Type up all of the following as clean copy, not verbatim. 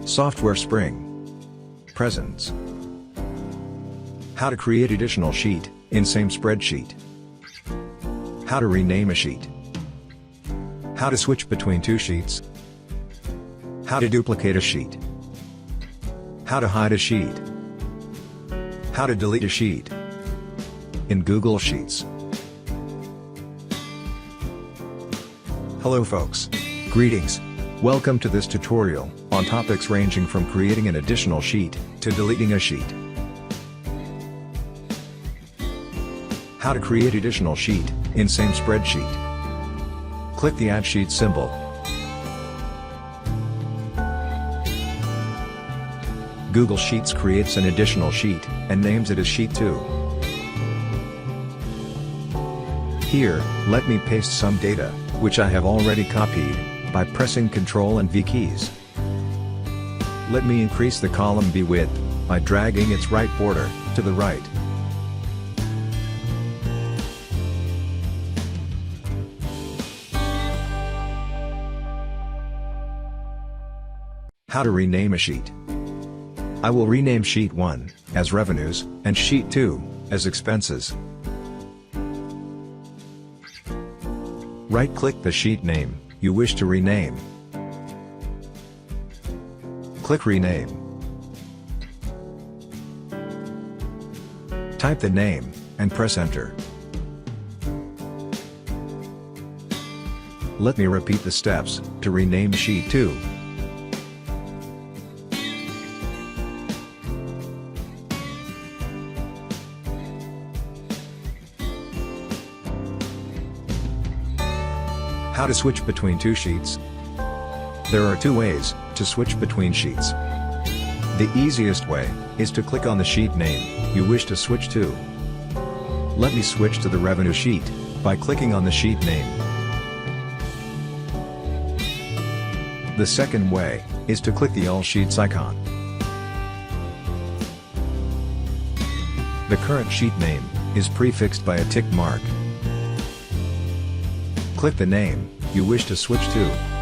Software Spring. Presents. How to create additional sheet in same spreadsheet. How to rename a sheet. How to switch between two sheets. How to duplicate a sheet. How to hide a sheet. How to delete a sheet in Google Sheets. Hello folks. Greetings. Welcome to this tutorial on topics ranging from creating an additional sheet to deleting a sheet. How to create additional sheet in same spreadsheet. Click the Add Sheet symbol. Google Sheets creates an additional sheet and names it as Sheet 2. Here, let me paste some data, which I have already copied, by pressing Ctrl and V keys. Let me increase the column B width by dragging its right border to the right. How to rename a sheet. I will rename Sheet 1 as Revenues and Sheet 2 as Expenses. Right-click the sheet name you wish to rename. Click Rename. Type the name and press Enter. Let me repeat the steps to rename Sheet 2. How to switch between two sheets. There are two ways to switch between sheets. The easiest way is to click on the sheet name you wish to switch to. Let me switch to the revenue sheet by clicking on the sheet name. The second way is to click the All Sheets icon. The current sheet name is prefixed by a tick mark. Click the name you wish to switch to.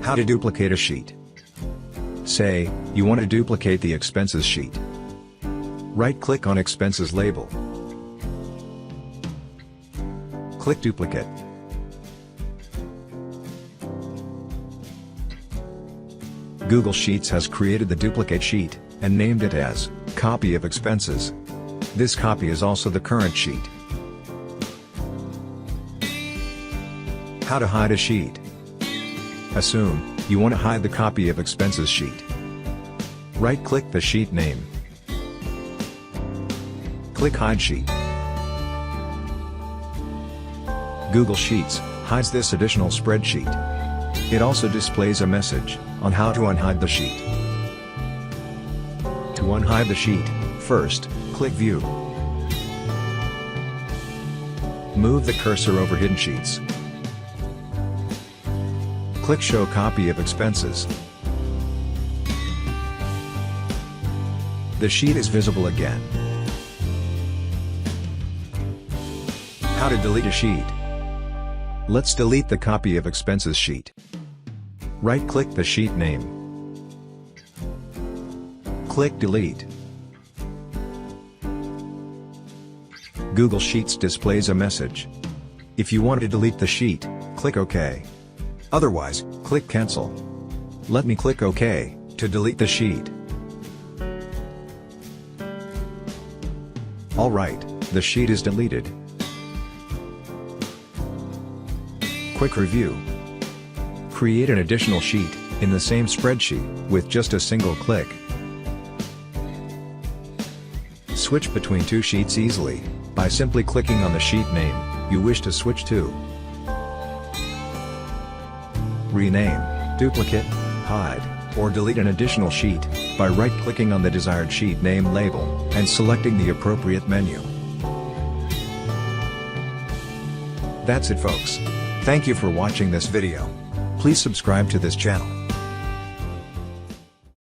How to duplicate a sheet. Say, you want to duplicate the expenses sheet. Right-click on Expenses label. Click Duplicate. Google Sheets has created the duplicate sheet and named it as Copy of Expenses. This copy is also the current sheet. How to hide a sheet. Assume you want to hide the copy of expenses sheet. Right-click the sheet name. Click Hide Sheet. Google Sheets hides this additional spreadsheet. It also displays a message on how to unhide the sheet. To unhide the sheet, first, click View. Move the cursor over hidden sheets. Click Show Copy of Expenses. The sheet is visible again. How to delete a sheet. Let's delete the copy of expenses sheet. Right-click the sheet name. Click Delete. Google Sheets displays a message. If you want to delete the sheet, click OK. Otherwise, click Cancel. Let me click OK to delete the sheet. Alright, the sheet is deleted. Quick review. Create an additional sheet in the same spreadsheet with just a single click. Switch between two sheets easily by simply clicking on the sheet name you wish to switch to. Rename, duplicate, hide, or delete an additional sheet by right-clicking on the desired sheet name label and selecting the appropriate menu. That's it folks. Thank you for watching this video. Please subscribe to this channel.